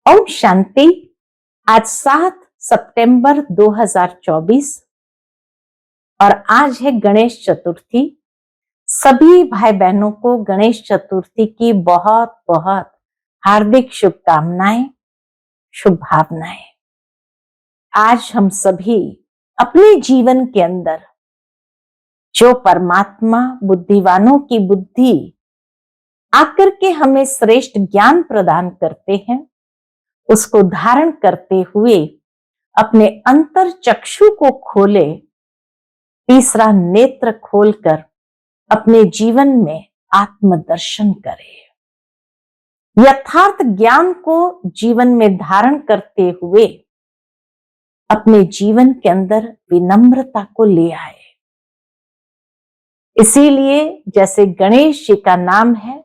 ओम शांति। आज 7 सितंबर 2024 और आज है गणेश चतुर्थी। सभी भाई बहनों को गणेश चतुर्थी की बहुत बहुत हार्दिक शुभकामनाएं, शुभ भावनाएं। आज हम सभी अपने जीवन के अंदर जो परमात्मा बुद्धिवानों की बुद्धि आकर के हमें श्रेष्ठ ज्ञान प्रदान करते हैं, उसको धारण करते हुए अपने अंतर चक्षु को खोले, तीसरा नेत्र खोलकर अपने जीवन में आत्मदर्शन करे। यथार्थ ज्ञान को जीवन में धारण करते हुए अपने जीवन के अंदर विनम्रता को ले आए। इसीलिए जैसे गणेश जी का नाम है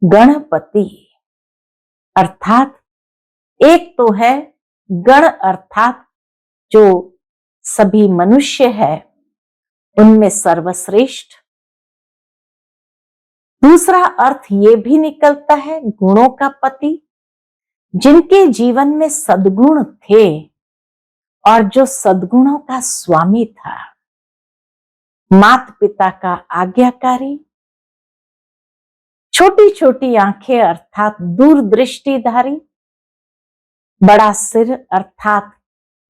गणपति, अर्थात एक तो है गण अर्थात जो सभी मनुष्य है उनमें सर्वश्रेष्ठ। दूसरा अर्थ ये भी निकलता है गुणों का पति, जिनके जीवन में सद्गुण थे और जो सद्गुणों का स्वामी था। माता पिता का आज्ञाकारी, छोटी छोटी आंखें अर्थात दूरदृष्टिधारी, बड़ा सिर अर्थात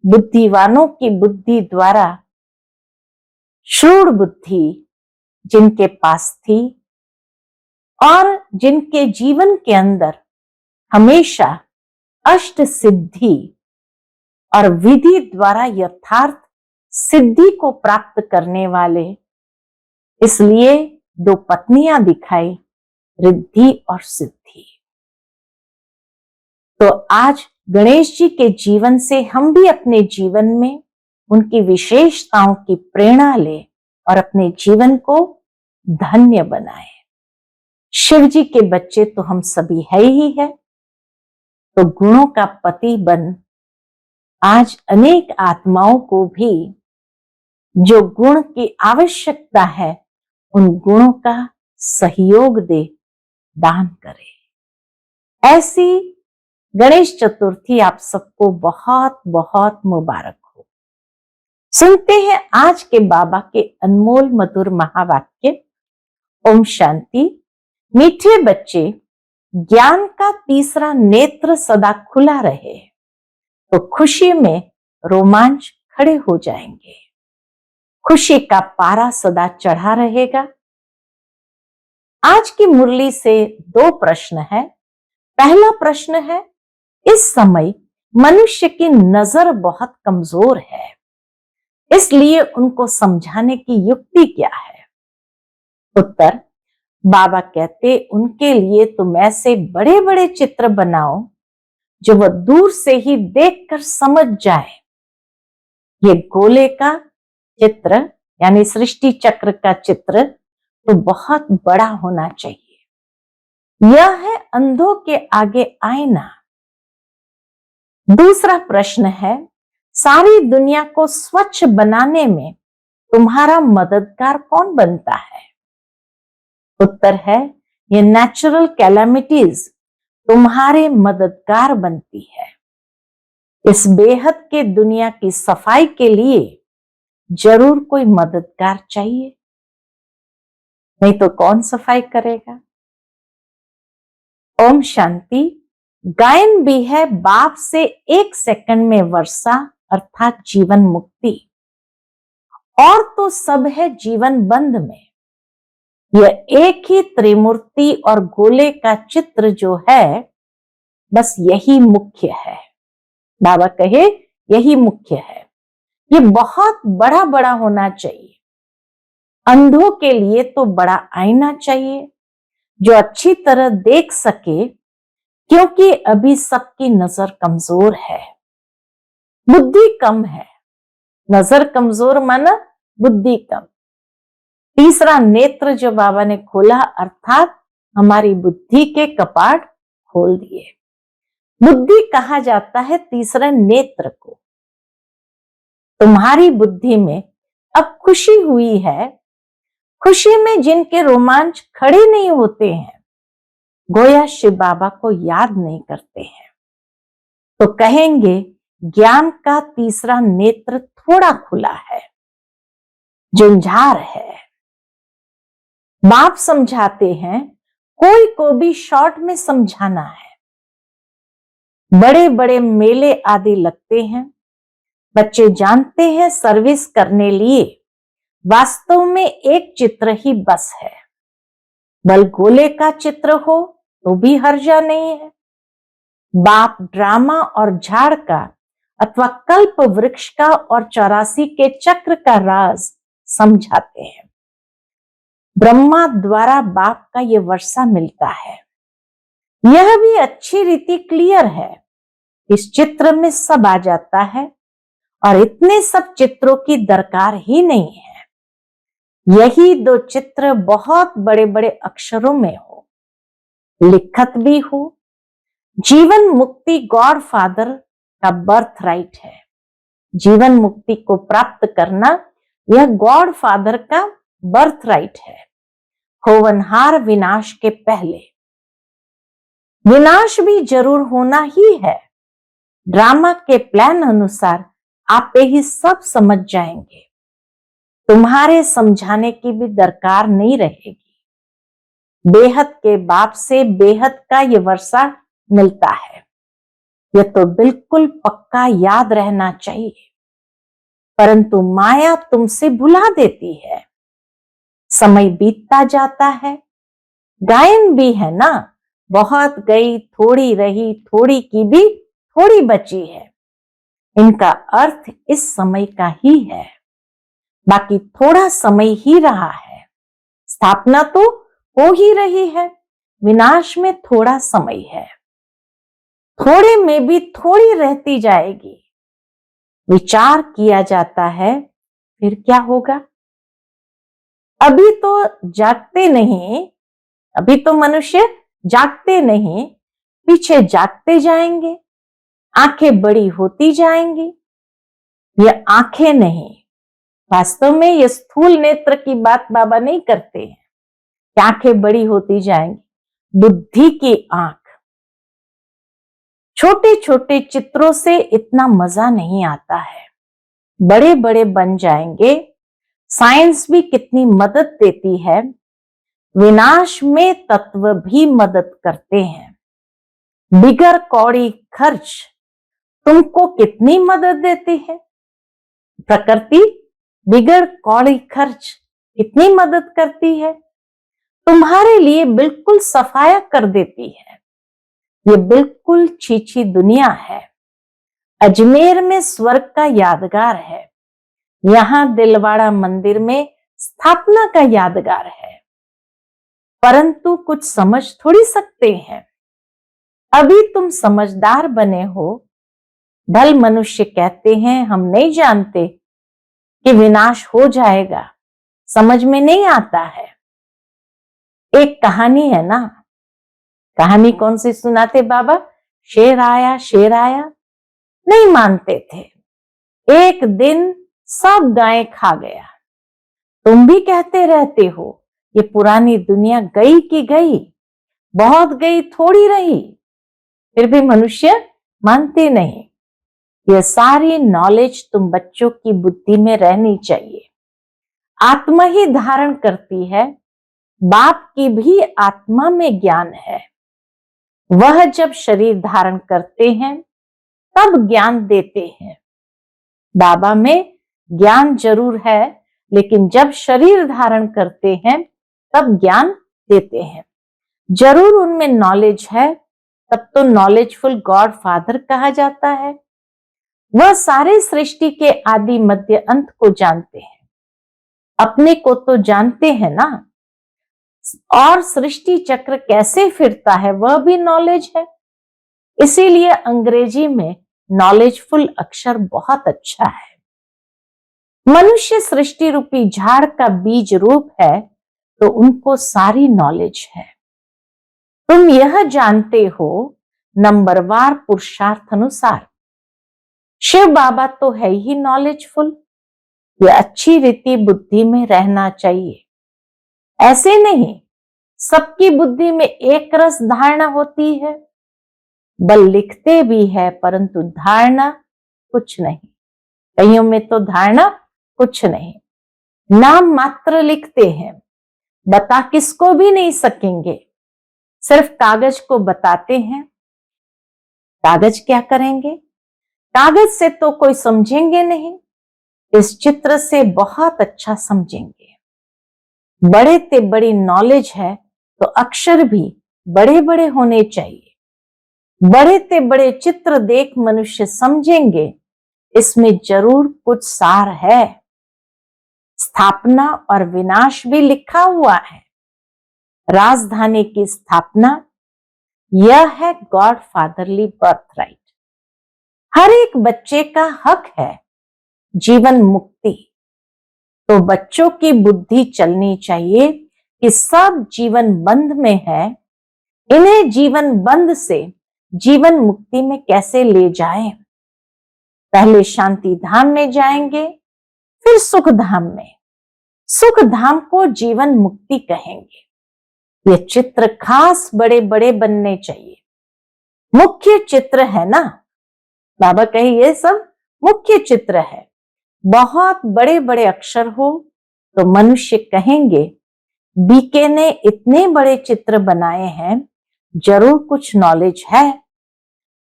बुद्धिवानों की बुद्धि द्वारा शूर बुद्धि जिनके पास थी और जिनके जीवन के अंदर हमेशा अष्ट सिद्धि और विधि द्वारा यथार्थ सिद्धि को प्राप्त करने वाले, इसलिए दो पत्नियां दिखाई, रिद्धि और सिद्धि। तो आज गणेश जी के जीवन से हम भी अपने जीवन में उनकी विशेषताओं की प्रेरणा ले और अपने जीवन को धन्य बनाए। शिव जी के बच्चे तो हम सभी है ही है, तो गुणों का पति बन आज अनेक आत्माओं को भी जो गुण की आवश्यकता है उन गुणों का सहयोग दे, दान करे। ऐसी गणेश चतुर्थी आप सबको बहुत बहुत मुबारक हो। सुनते हैं आज के बाबा के अनमोल मधुर महावाक्य। ओम शांति। मीठे बच्चे, ज्ञान का तीसरा नेत्र सदा खुला रहे तो खुशी में रोमांच खड़े हो जाएंगे। खुशी का पारा सदा चढ़ा रहेगा। आज की मुरली से दो प्रश्न है। पहला प्रश्न है, इस समय मनुष्य की नजर बहुत कमजोर है, इसलिए उनको समझाने की युक्ति क्या है? उत्तर, बाबा कहते उनके लिए तुम ऐसे बड़े बड़े चित्र बनाओ जो वह दूर से ही देखकर समझ जाए। ये गोले का चित्र यानी सृष्टि चक्र का चित्र तो बहुत बड़ा होना चाहिए। यह है अंधों के आगे आईना। दूसरा प्रश्न है, सारी दुनिया को स्वच्छ बनाने में तुम्हारा मददगार कौन बनता है? उत्तर है, ये नेचुरल कैलामिटीज तुम्हारे मददगार बनती है। इस बेहद के दुनिया की सफाई के लिए जरूर कोई मददगार चाहिए, नहीं तो कौन सफाई करेगा? ओम शांति। गायन भी है बाप से 1 सेकंड में वर्षा अर्थात जीवन मुक्ति, और तो सब है जीवन बंध में। यह एक ही त्रिमूर्ति और गोले का चित्र जो है, बस यही मुख्य है। बाबा कहे यही मुख्य है। ये बहुत बड़ा बड़ा होना चाहिए। अंधों के लिए तो बड़ा आईना चाहिए जो अच्छी तरह देख सके, क्योंकि अभी सबकी नजर कमजोर है, बुद्धि कम है। नजर कमजोर माना बुद्धि कम। तीसरा नेत्र जो बाबा ने खोला अर्थात हमारी बुद्धि के कपाट खोल दिए। बुद्धि कहा जाता है तीसरे नेत्र को। तुम्हारी बुद्धि में अब खुशी हुई है, खुशी में जिनके रोमांच खड़े नहीं होते हैं, गोया शिव बाबा को याद नहीं करते हैं। तो कहेंगे ज्ञान का तीसरा नेत्र थोड़ा खुला है, झुंझार है। बाप समझाते हैं, कोई को भी शॉर्ट में समझाना है। बड़े बड़े मेले आदि लगते हैं, बच्चे जानते हैं सर्विस करने लिए वास्तव में एक चित्र ही बस है। बल गोले का चित्र हो तो भी हर्जा नहीं है। बाप ड्रामा और झाड़ का अथवा कल्प वृक्ष का और 84 के चक्र का राज समझाते हैं। ब्रह्मा द्वारा बाप का ये वर्षा मिलता है। यह भी अच्छी रीति क्लियर है। इस चित्र में सब आ जाता है और इतने सब चित्रों की दरकार ही नहीं है। यही दो चित्र बहुत बड़े बड़े अक्षरों में हो, लिखत भी हो। जीवन मुक्ति गॉड फादर का बर्थ राइट है। जीवन मुक्ति को प्राप्त करना यह गॉड फादर का बर्थ राइट है। होवनहार विनाश के पहले। विनाश भी जरूर होना ही है। ड्रामा के प्लान अनुसार आप ही सब समझ जाएंगे। तुम्हारे समझाने की भी दरकार नहीं रहेगी। बेहद के बाप से बेहद का ये वर्षा मिलता है। यह तो बिल्कुल पक्का याद रहना चाहिए, परंतु माया तुमसे भुला देती है। समय बीतता जाता है। गायन भी है ना, बहुत गई थोड़ी रही, थोड़ी की भी थोड़ी बची है। इनका अर्थ इस समय का ही है, बाकी थोड़ा समय ही रहा है। स्थापना तो हो ही रही है, विनाश में थोड़ा समय है। थोड़े में भी थोड़ी रहती जाएगी। विचार किया जाता है, फिर क्या होगा? अभी तो जागते नहीं, अभी तो मनुष्य जागते नहीं, पीछे जागते जाएंगे। आंखें बड़ी होती जाएंगी। ये आंखें नहीं, वास्तव में ये स्थूल नेत्र की बात बाबा नहीं करते हैं कि आंखें बड़ी होती जाएंगी। बुद्धि की आंख। छोटे छोटे चित्रों से इतना मजा नहीं आता है, बड़े बड़े बन जाएंगे। साइंस भी कितनी मदद देती है। विनाश में तत्व भी मदद करते हैं। बिगर कौड़ी खर्च तुमको कितनी मदद देती है। प्रकृति बिगड़ कौड़ी खर्च कितनी मदद करती है। तुम्हारे लिए बिल्कुल सफाया कर देती है। ये बिल्कुल छीछी दुनिया है। अजमेर में स्वर्ग का यादगार है, यहां दिलवाड़ा मंदिर में स्थापना का यादगार है। परंतु कुछ समझ थोड़ी सकते हैं। अभी तुम समझदार बने हो। भल मनुष्य कहते हैं हम नहीं जानते कि विनाश हो जाएगा, समझ में नहीं आता है। एक कहानी है ना, कहानी कौन सी सुनाते बाबा? शेर आया शेर आया। नहीं मानते थे। एक दिन सब गायें खा गया। तुम भी कहते रहते हो ये पुरानी दुनिया गई कि गई, बहुत गई थोड़ी रही। फिर भी मनुष्य मानते नहीं। यह सारी नॉलेज तुम बच्चों की बुद्धि में रहनी चाहिए। आत्मा ही धारण करती है। बाप की भी आत्मा में ज्ञान है। वह जब शरीर धारण करते हैं तब ज्ञान देते हैं। बाबा में ज्ञान जरूर है, लेकिन जब शरीर धारण करते हैं तब ज्ञान देते हैं। जरूर उनमें नॉलेज है, तब तो नॉलेजफुल गॉड फादर कहा जाता है। वह सारे सृष्टि के आदि मध्य अंत को जानते हैं। अपने को तो जानते हैं ना, और सृष्टि चक्र कैसे फिरता है वह भी नॉलेज है। इसीलिए अंग्रेजी में नॉलेजफुल अक्षर बहुत अच्छा है। मनुष्य सृष्टि रूपी झाड़ का बीज रूप है, तो उनको सारी नॉलेज है। तुम यह जानते हो नंबरवार पुरुषार्थ अनुसार। शिव बाबा तो है ही नॉलेजफुल। ये अच्छी रीति बुद्धि में रहना चाहिए। ऐसे नहीं सबकी बुद्धि में एक रस धारणा होती है। बल लिखते भी है परंतु धारणा कुछ नहीं। कईयों में तो धारणा कुछ नहीं, नाम मात्र लिखते हैं, बता किसको भी नहीं सकेंगे, सिर्फ कागज को बताते हैं। कागज क्या करेंगे? कागज से तो कोई समझेंगे नहीं, इस चित्र से बहुत अच्छा समझेंगे। बड़े से बड़ी नॉलेज है तो अक्षर भी बड़े बड़े होने चाहिए। बड़े से बड़े चित्र देख मनुष्य समझेंगे इसमें जरूर कुछ सार है। स्थापना और विनाश भी लिखा हुआ है। राजधानी की स्थापना, यह है गॉड फादरली बर्थराइट। हर एक बच्चे का हक है जीवन मुक्ति। तो बच्चों की बुद्धि चलनी चाहिए कि सब जीवन बंध में है, इन्हें जीवन बंध से जीवन मुक्ति में कैसे ले जाएं। पहले शांति धाम में जाएंगे, फिर सुख धाम में। सुख धाम को जीवन मुक्ति कहेंगे। ये चित्र खास बड़े बड़े बनने चाहिए। मुख्य चित्र है ना, बाबा कहे ये सब मुख्य चित्र है। बहुत बड़े बड़े अक्षर हो तो मनुष्य कहेंगे बीके ने इतने बड़े चित्र बनाए हैं, जरूर कुछ नॉलेज है।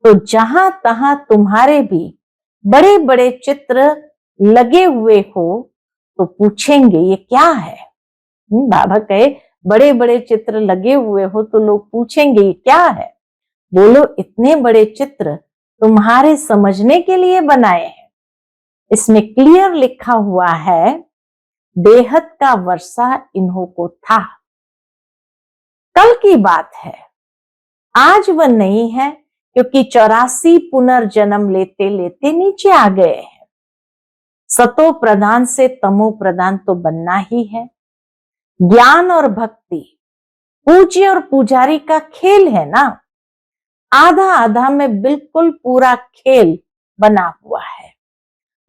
तो जहां तहां तुम्हारे भी बड़े बड़े चित्र लगे हुए हो तो पूछेंगे ये क्या है। बाबा कहे बड़े बड़े चित्र लगे हुए हो तो लोग पूछेंगे ये क्या है। बोलो इतने बड़े चित्र तुम्हारे समझने के लिए बनाए हैं। इसमें क्लियर लिखा हुआ है बेहद का वर्षा इन्हों को था। कल की बात है, आज वह नहीं है, क्योंकि 84 पुनर्जन्म लेते लेते नीचे आ गए हैं। सतो प्रधान से तमो प्रधान तो बनना ही है। ज्ञान और भक्ति पूज्य और पुजारी का खेल है ना, आधा आधा में बिल्कुल पूरा खेल बना हुआ है।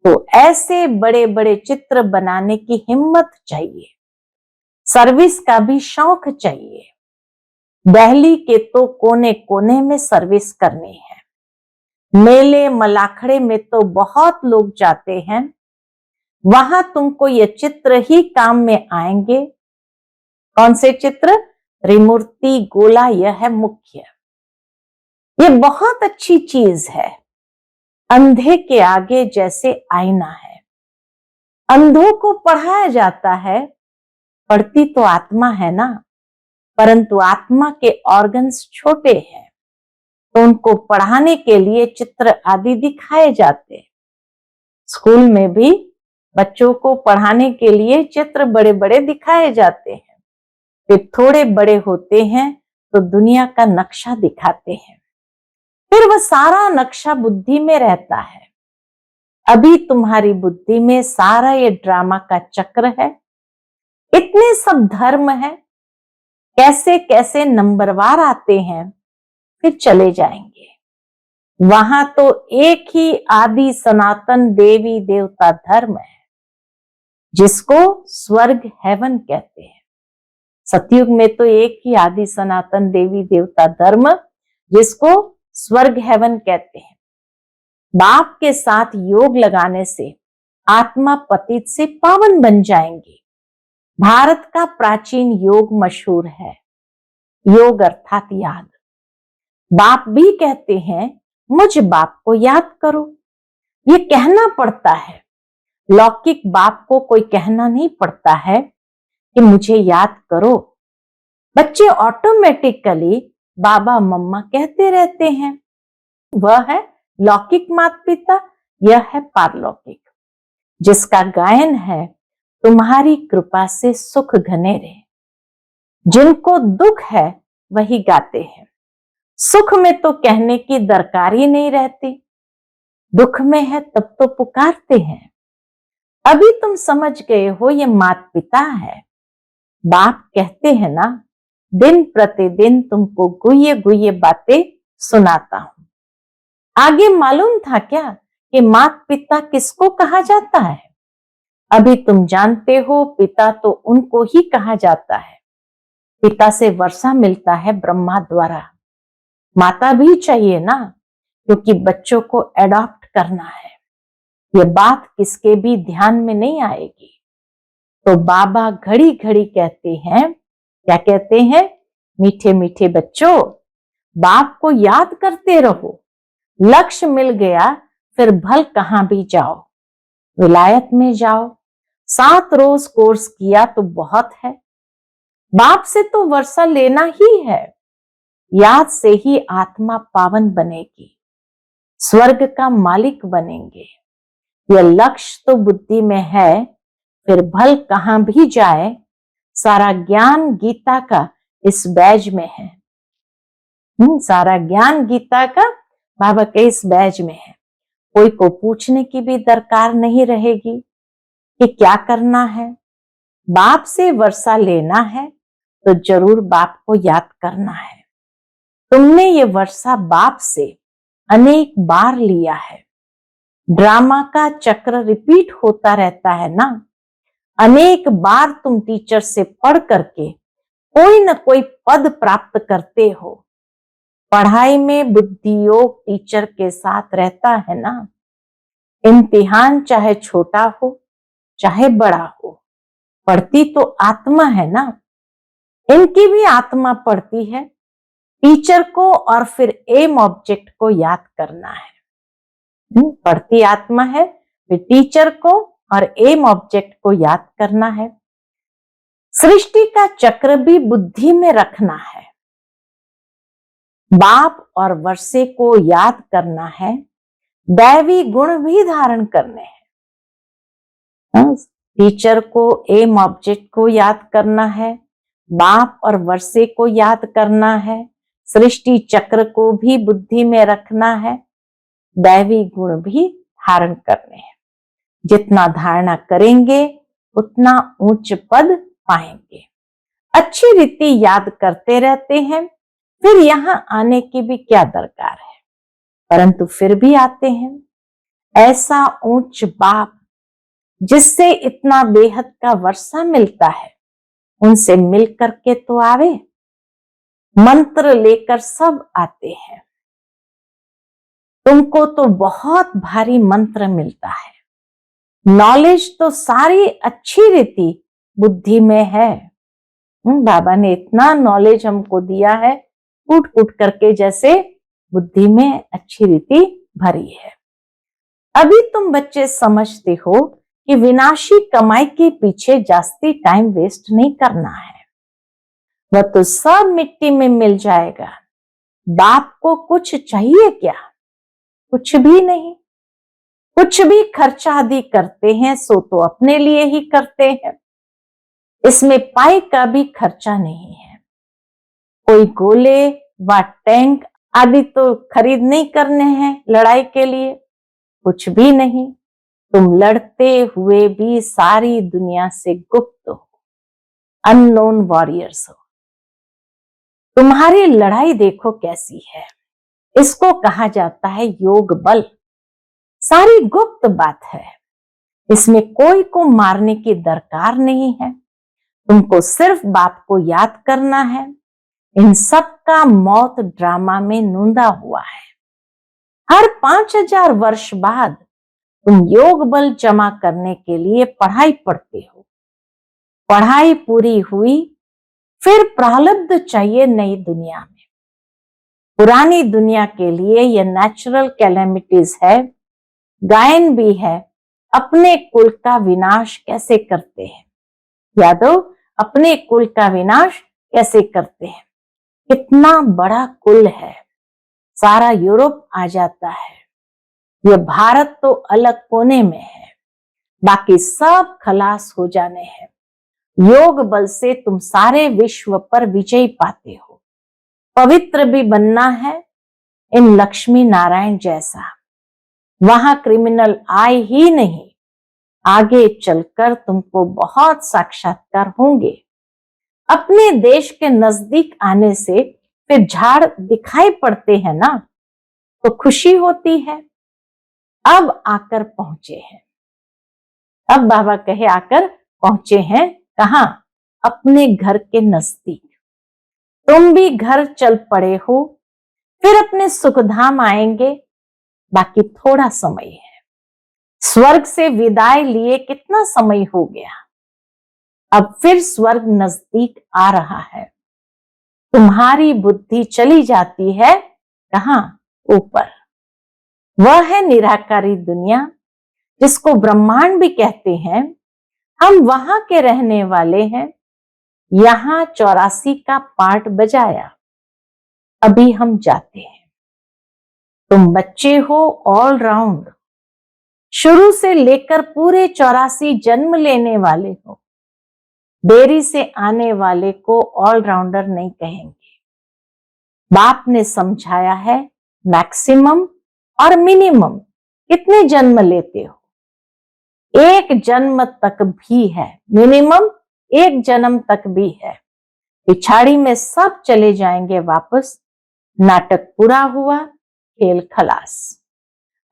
तो ऐसे बड़े बड़े चित्र बनाने की हिम्मत चाहिए, सर्विस का भी शौक चाहिए। दिल्ली के तो कोने कोने में सर्विस करनी है। मेले मलाखड़े में तो बहुत लोग जाते हैं, वहां तुमको ये चित्र ही काम में आएंगे। कौन से चित्र? त्रिमूर्ति गोला, यह है मुख्य। ये बहुत अच्छी चीज है। अंधे के आगे जैसे आईना है। अंधों को पढ़ाया जाता है, पढ़ती तो आत्मा है ना, परंतु आत्मा के ऑर्गन्स छोटे हैं तो उनको पढ़ाने के लिए चित्र आदि दिखाए जाते हैं। स्कूल में भी बच्चों को पढ़ाने के लिए चित्र बड़े बड़े दिखाए जाते हैं। फिर थोड़े बड़े होते हैं तो दुनिया का नक्शा दिखाते हैं। फिर वह सारा नक्शा बुद्धि में रहता है। अभी तुम्हारी बुद्धि में सारा ये ड्रामा का चक्र है। इतने सब धर्म है, कैसे कैसे नंबरवार आते हैं, फिर चले जाएंगे। वहां तो एक ही आदि सनातन देवी देवता धर्म है, जिसको स्वर्ग हेवन कहते हैं। सतयुग में तो एक ही आदि सनातन देवी देवता धर्म, जिसको स्वर्ग हेवन कहते हैं। बाप के साथ योग लगाने से आत्मा पतित से पावन बन जाएंगी। भारत का प्राचीन योग मशहूर है, योग अर्थात याद। बाप भी कहते हैं मुझ बाप को याद करो। ये कहना पड़ता है, लौकिक बाप को कोई कहना नहीं पड़ता है कि मुझे याद करो। बच्चे ऑटोमेटिकली बाबा मम्मा कहते रहते हैं। वह है लौकिक माता पिता, यह है पारलौकिक, जिसका गायन है तुम्हारी कृपा से सुख घने रहे। जिनको दुख है वही गाते हैं। सुख में तो कहने की दरकार ही नहीं रहती, दुख में है तब तो पुकारते हैं। अभी तुम समझ गए हो ये माता पिता है। बाप कहते हैं ना, दिन प्रतिदिन तुमको गुह्य गुह्य बातें सुनाता हूं। आगे मालूम था क्या कि माता पिता किसको कहा जाता है? अभी तुम जानते हो, पिता तो उनको ही कहा जाता है। पिता से वर्षा मिलता है ब्रह्मा द्वारा, माता भी चाहिए ना, क्योंकि बच्चों को एडॉप्ट करना है। ये बात किसके भी ध्यान में नहीं आएगी। तो बाबा घड़ी घड़ी कहते हैं, क्या कहते हैं? मीठे मीठे बच्चों, बाप को याद करते रहो। लक्ष्य मिल गया फिर भल कहां भी जाओ, विलायत में जाओ। 7 रोज कोर्स किया तो बहुत है। बाप से तो वर्षा लेना ही है। याद से ही आत्मा पावन बनेगी, स्वर्ग का मालिक बनेंगे। यह लक्ष्य तो बुद्धि में है, फिर भल कहां भी जाए। सारा ज्ञान गीता का इस बैज में है। सारा ज्ञान गीता का बाबा के इस बैज में है। कोई को पूछने की भी दरकार नहीं रहेगी कि क्या करना है। बाप से वर्षा लेना है तो जरूर बाप को याद करना है। तुमने ये वर्षा बाप से अनेक बार लिया है। ड्रामा का चक्र रिपीट होता रहता है ना। अनेक बार तुम टीचर से पढ़ करके कोई न कोई पद प्राप्त करते हो। पढ़ाई में बुद्धि योग टीचर के साथ रहता है ना। इम्तिहान चाहे छोटा हो चाहे बड़ा हो, पढ़ती तो आत्मा है ना। इनकी भी आत्मा पढ़ती है। टीचर को और फिर एम ऑब्जेक्ट को याद करना है। पढ़ती आत्मा है, फिर टीचर को और एम ऑब्जेक्ट को याद करना है। सृष्टि का चक्र भी बुद्धि में रखना है। बाप और वर्षे को याद करना है। दैवी गुण भी धारण करने हैं। टीचर को एम ऑब्जेक्ट को याद करना है, बाप और वर्षे को याद करना है, सृष्टि चक्र को भी बुद्धि में रखना है, दैवी गुण भी धारण करने हैं। जितना धारणा करेंगे उतना उच्च पद पाएंगे। अच्छी रीति याद करते रहते हैं, फिर यहां आने की भी क्या दरकार है, परंतु फिर भी आते हैं। ऐसा उच्च बाप जिससे इतना बेहद का वर्षा मिलता है, उनसे मिल करके तो आवे। मंत्र लेकर सब आते हैं। तुमको तो बहुत भारी मंत्र मिलता है। नॉलेज तो सारी अच्छी रीति बुद्धि में है। बाबा ने इतना नॉलेज हमको दिया है, कूट कूट करके जैसे बुद्धि में अच्छी रीति भरी है। अभी तुम बच्चे समझते हो कि विनाशी कमाई के पीछे जास्ती टाइम वेस्ट नहीं करना है। वह तो सब मिट्टी में मिल जाएगा। बाप को कुछ चाहिए क्या? कुछ भी नहीं। कुछ भी खर्चा आदि करते हैं सो तो अपने लिए ही करते हैं। इसमें पाई का भी खर्चा नहीं है। कोई गोले व टैंक आदि तो खरीद नहीं करने हैं लड़ाई के लिए, कुछ भी नहीं। तुम लड़ते हुए भी सारी दुनिया से गुप्त हो, अननोन वॉरियर्स हो। तुम्हारी लड़ाई देखो कैसी है। इसको कहा जाता है योग बल। सारी गुप्त बात है। इसमें कोई को मारने की दरकार नहीं है। तुमको सिर्फ बाप को याद करना है। इन सब का मौत ड्रामा में नूंदा हुआ है। हर 5000 वर्ष बाद तुम योग बल जमा करने के लिए पढ़ाई पढ़ते हो। पढ़ाई पूरी हुई, फिर प्रारब्ध चाहिए नई दुनिया में। पुरानी दुनिया के लिए यह नेचुरल कैलेमिटीज है, गायन भी है। अपने कुल का विनाश कैसे करते हैं यादव, अपने कुल का विनाश कैसे करते हैं। कितना बड़ा कुल है, सारा यूरोप आ जाता है। यह भारत तो अलग कोने में है, बाकी सब खलास हो जाने हैं। योग बल से तुम सारे विश्व पर विजय पाते हो। पवित्र भी बनना है इन लक्ष्मी नारायण जैसा। वहां क्रिमिनल आए ही नहीं। आगे चलकर तुमको बहुत साक्षात्कार होंगे। अपने देश के नजदीक आने से फिर झाड़ दिखाई पड़ते हैं ना, तो खुशी होती है। अब आकर पहुंचे हैं। अब बाबा कहे आकर पहुंचे हैं कहां? अपने घर के नजदीक। तुम भी घर चल पड़े हो। फिर अपने सुखधाम आएंगे। बाकी थोड़ा समय है। स्वर्ग से विदाई लिए कितना समय हो गया, अब फिर स्वर्ग नजदीक आ रहा है। तुम्हारी बुद्धि चली जाती है कहां? ऊपर। वह है निराकारी दुनिया, जिसको ब्रह्मांड भी कहते हैं। हम वहां के रहने वाले हैं। यहां 84 का पाठ बजाया, अभी हम जाते हैं। तुम बच्चे हो ऑल राउंड, शुरू से लेकर पूरे 84 जन्म लेने वाले हो। देरी से आने वाले को ऑलराउंडर नहीं कहेंगे। बाप ने समझाया है मैक्सिमम और मिनिमम कितने जन्म लेते हो। एक जन्म तक भी है, मिनिमम एक जन्म तक भी है। पिछाड़ी में सब चले जाएंगे वापस। नाटक पूरा हुआ, खेल खलास।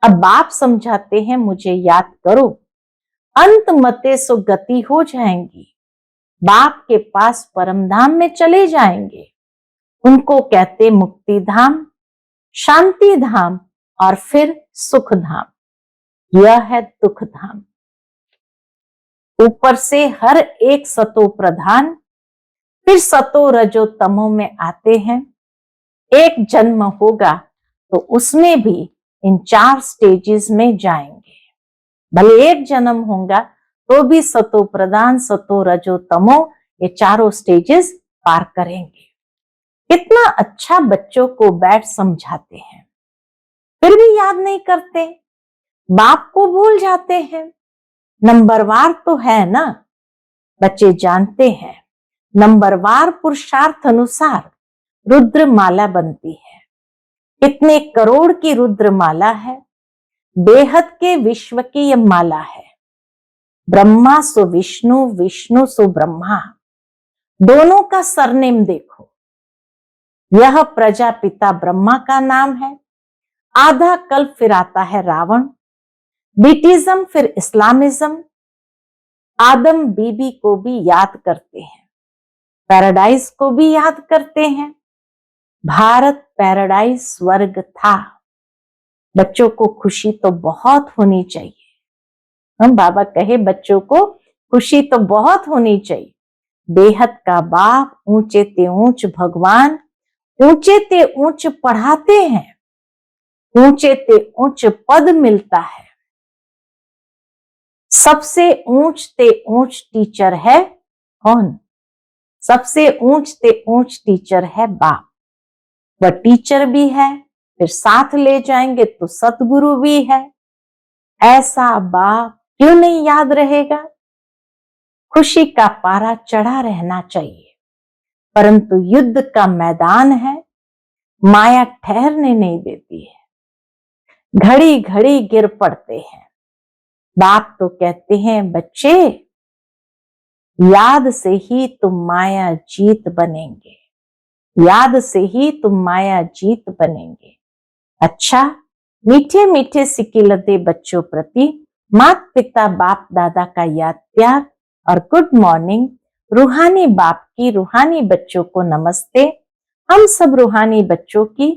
अब बाप समझाते हैं मुझे याद करो, अंत मते सो गति हो जाएंगी। बाप के पास परम धाम में चले जाएंगे। उनको कहते मुक्ति धाम, शांति धाम और फिर सुख धाम। यह है दुख धाम। ऊपर से हर एक सतो प्रधान, फिर सतो रजो तमो में आते हैं। एक जन्म होगा तो उसमें भी इन 4 स्टेजेस में जाएंगे। भले एक जन्म होगा तो भी सतो प्रधान, सतो रजो तमो, ये चारों स्टेजेस पार करेंगे। कितना अच्छा बच्चों को बैठ समझाते हैं, फिर भी याद नहीं करते, बाप को भूल जाते हैं। नंबरवार तो है ना, बच्चे जानते हैं। नंबरवार पुरुषार्थ अनुसार रुद्र माला बनती है। कितने करोड़ की रुद्र माला है। बेहद के विश्व की यह माला है। ब्रह्मा सो विष्णु, विष्णु सो ब्रह्मा, दोनों का सरनेम देखो। यह प्रजापिता ब्रह्मा का नाम है। आधा कल्प फिर आता है रावण, ब्रिटिज्म फिर इस्लामिज्म। आदम बीबी को भी याद करते हैं, पैराडाइज को भी याद करते हैं। भारत पैराडाइज स्वर्ग था। बच्चों को खुशी तो बहुत होनी चाहिए। हम बाबा कहे बच्चों को खुशी तो बहुत होनी चाहिए। बेहद का बाप, ऊंचे ते ऊंच भगवान, ऊंचे ते ऊंच पढ़ाते हैं, ऊंचे ते ऊंच पद मिलता है। सबसे ऊंच ते ऊंच टीचर है कौन? सबसे ऊंच ते ऊंच टीचर है बाप। वह टीचर भी है, फिर साथ ले जाएंगे तो सतगुरु भी है। ऐसा बाप क्यों नहीं याद रहेगा? खुशी का पारा चढ़ा रहना चाहिए, परंतु युद्ध का मैदान है, माया ठहरने नहीं देती है। घड़ी घड़ी गिर पड़ते हैं। बाप तो कहते हैं बच्चे, याद से ही तुम माया जीत बनेंगे, याद से ही तुम माया जीत बनेंगे। अच्छा, मीठे मीठे सिकिलते बच्चों प्रति माता पिता बाप दादा का याद प्यार और गुड मॉर्निंग। रूहानी बाप की रूहानी बच्चों को नमस्ते। हम सब रूहानी बच्चों की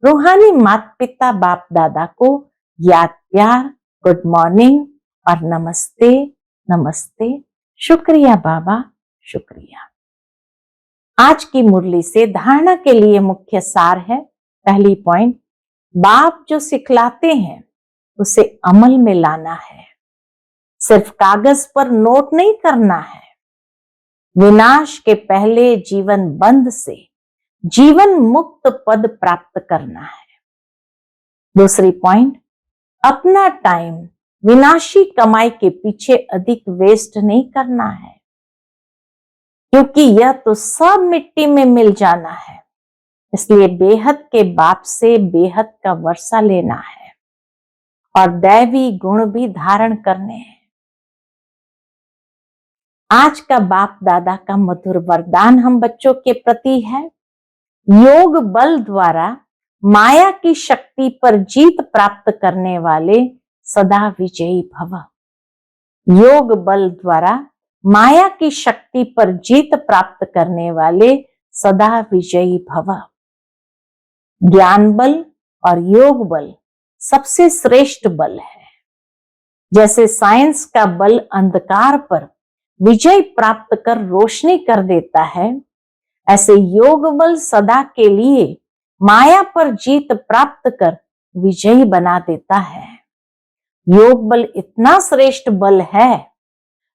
रूहानी माता पिता बाप दादा को याद प्यार, गुड मॉर्निंग और नमस्ते नमस्ते। शुक्रिया बाबा, शुक्रिया। आज की मुरली से धारणा के लिए मुख्य सार है। पहली पॉइंट, बाप जो सिखलाते हैं उसे अमल में लाना है, सिर्फ कागज पर नोट नहीं करना है। विनाश के पहले जीवन बंध से जीवन मुक्त पद प्राप्त करना है। दूसरी पॉइंट, अपना टाइम विनाशी कमाई के पीछे अधिक वेस्ट नहीं करना है, क्योंकि यह तो सब मिट्टी में मिल जाना है। इसलिए बेहद के बाप से बेहद का वर्षा लेना है और दैवी गुण भी धारण करने हैं। आज का बाप दादा का मधुर वरदान हम बच्चों के प्रति है, योग बल द्वारा माया की शक्ति पर जीत प्राप्त करने वाले सदा विजयी भव। योग बल द्वारा माया की शक्ति पर जीत प्राप्त करने वाले सदा विजयी भव। ज्ञान बल और योग बल सबसे श्रेष्ठ बल है। जैसे साइंस का बल अंधकार पर विजय प्राप्त कर रोशनी कर देता है, ऐसे योग बल सदा के लिए माया पर जीत प्राप्त कर विजयी बना देता है। योग बल इतना श्रेष्ठ बल है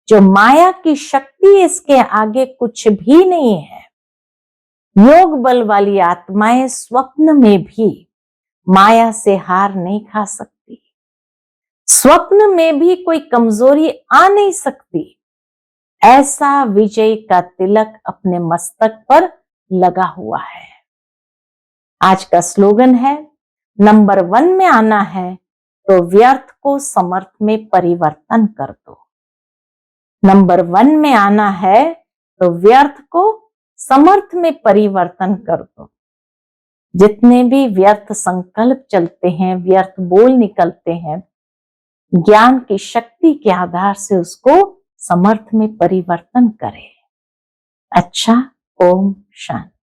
जो माया की शक्ति इसके आगे कुछ भी नहीं है। योग बल वाली आत्माएं स्वप्न में भी माया से हार नहीं खा सकती, स्वप्न में भी कोई कमजोरी आ नहीं सकती। ऐसा विजय का तिलक अपने मस्तक पर लगा हुआ है। आज का स्लोगन है, नंबर 1 में आना है तो व्यर्थ को समर्थ में परिवर्तन कर दो। नंबर 1 में आना है तो व्यर्थ को समर्थ में परिवर्तन कर दो। जितने भी व्यर्थ संकल्प चलते हैं, व्यर्थ बोल निकलते हैं, ज्ञान की शक्ति के आधार से उसको समर्थ में परिवर्तन करें। अच्छा, ओम शांति।